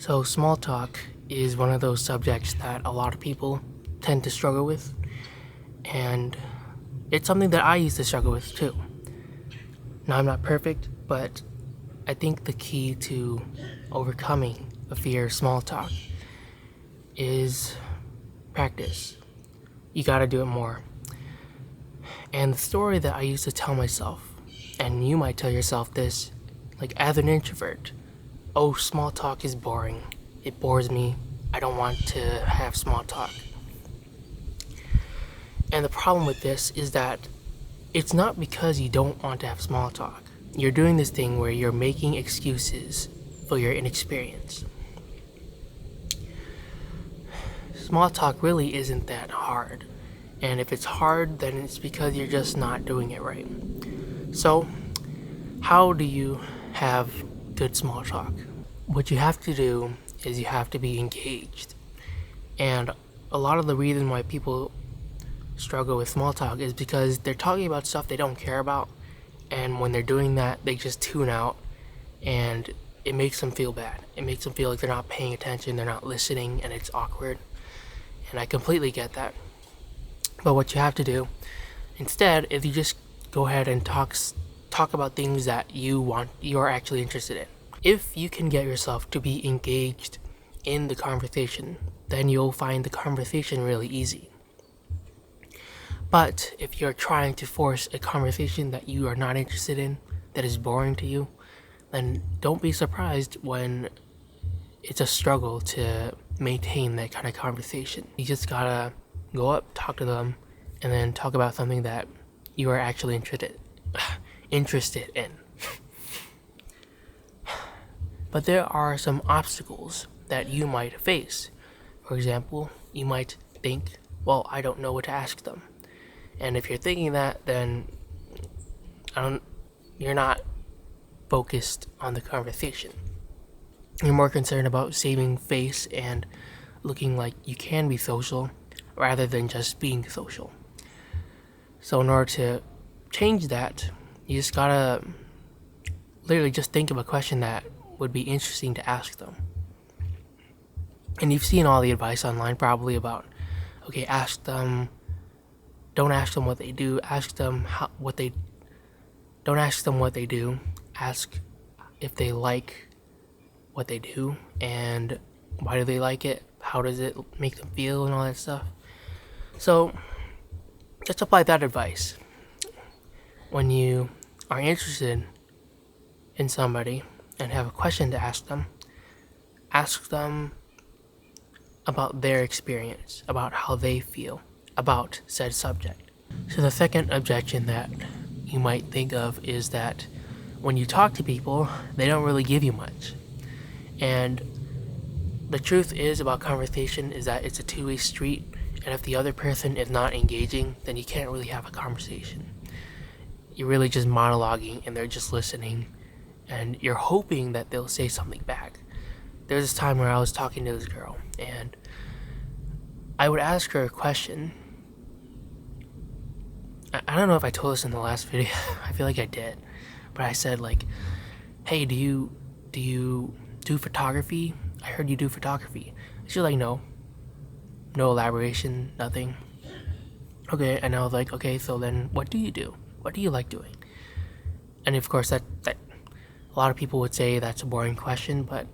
So, small talk is one of those subjects that a lot of people tend to struggle with, and it's something that I used to struggle with too. Now, I'm not perfect, but I think the key to overcoming the fear of small talk is practice. You gotta do it more. And the story that I used to tell myself, and you might tell yourself this, like as an introvert, oh, small talk is boring. It bores me. I don't want to have small talk. And the problem with this is that it's not because you don't want to have small talk. You're doing this thing where you're making excuses for your inexperience. Small talk really isn't that hard. And if it's hard, then it's because you're just not doing it right. So, how do you have good small talk? What you have to do is you have to be engaged. And a lot of the reason why people struggle with small talk is because they're talking about stuff they don't care about, and when they're doing that, they just tune out, and it makes them feel bad. It makes them feel like they're not paying attention, they're not listening, and it's awkward. And I completely get that. But what you have to do instead is you just go ahead and talk about things that you're actually interested in. If you can get yourself to be engaged in the conversation, then you'll find the conversation really easy. But if you're trying to force a conversation that you are not interested in, that is boring to you, then don't be surprised when it's a struggle to maintain that kind of conversation. You just gotta go up, talk to them, and then talk about something that you are actually interested in. But there are some obstacles that you might face. For example, you might think, well, I don't know what to ask them. And if you're thinking that, then you're not focused on the conversation. You're more concerned about saving face and looking like you can be social rather than just being social. So in order to change that, you just gotta literally just think of a question that would be interesting to ask them. And you've seen all the advice online probably about, okay, don't ask them what they do, ask them don't ask them what they do, ask if they like what they do, and why do they like it, how does it make them feel, and all that stuff. So, just apply that advice. When you are interested in somebody and have a question to ask them about their experience, about how they feel about said subject. So the second objection that you might think of is that when you talk to people, they don't really give you much. And the truth is about conversation is that it's a two-way street, and if the other person is not engaging, then you can't really have a conversation. You're really just monologuing and they're just listening, and you're hoping that they'll say something back. There's this time where I was talking to this girl, and I would ask her a question. I don't know if I told this in the last video. I feel like I did. But I said, like, hey, do you do photography? I heard you do photography. She's like, no. No elaboration, nothing. Okay, and I was like, okay, so then what do you do? What do you like doing? And of course, that a lot of people would say that's a boring question, but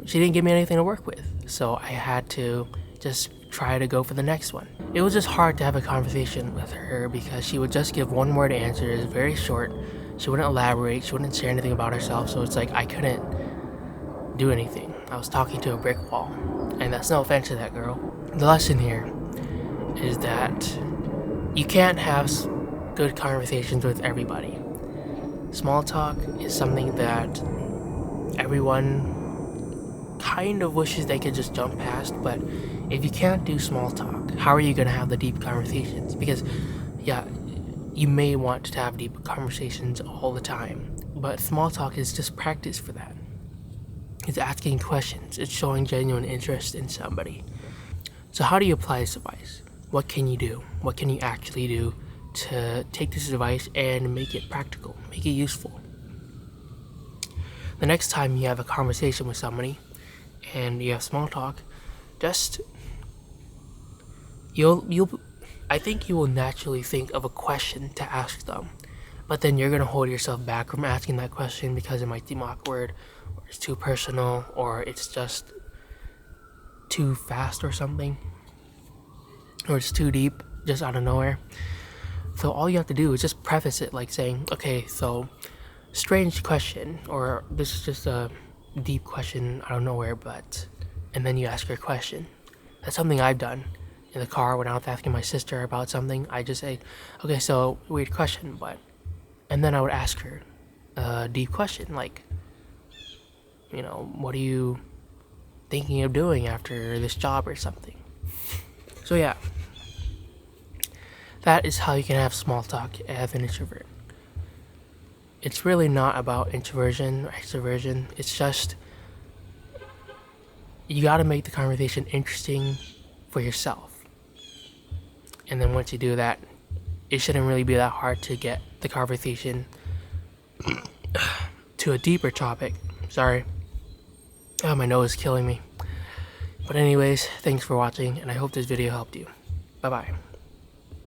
she didn't give me anything to work with, so I had to just try to go for the next one. It was just hard to have a conversation with her because she would just give one word answers, very short. She wouldn't elaborate, she wouldn't share anything about herself, so it's like I couldn't do anything. I was talking to a brick wall, and that's no offense to that girl. The lesson here is that you can't have good conversations with everybody. Small talk is something that everyone kind of wishes they could just jump past, but if you can't do small talk, how are you going to have the deep conversations? Because, yeah, you may want to have deep conversations all the time, but small talk is just practice for that. It's asking questions, it's showing genuine interest in somebody. So how do you apply this advice? What can you do? What can you actually do to take this advice and make it practical, make it useful? the next time you have a conversation with somebody and you have small talk, just you'll I think you will naturally think of a question to ask them, but then you're gonna hold yourself back from asking that question because it might seem awkward, or it's too personal, or it's just too fast or something, or it's too deep, just out of nowhere. So all you have to do is just preface it like saying, okay, so strange question, or this is just a deep question out of nowhere, but, and then you ask your question. That's something I've done in the car when I was asking my sister about something. I just say, okay, so weird question, but, and then I would ask her a deep question like, what are you thinking of doing after this job or something? So yeah, that is how you can have small talk as an introvert. It's really not about introversion or extroversion. It's just you gotta make the conversation interesting for yourself. And then once you do that, it shouldn't really be that hard to get the conversation to a deeper topic. Sorry. Oh, my nose is killing me. But anyways, thanks for watching, and I hope this video helped you. Bye-bye.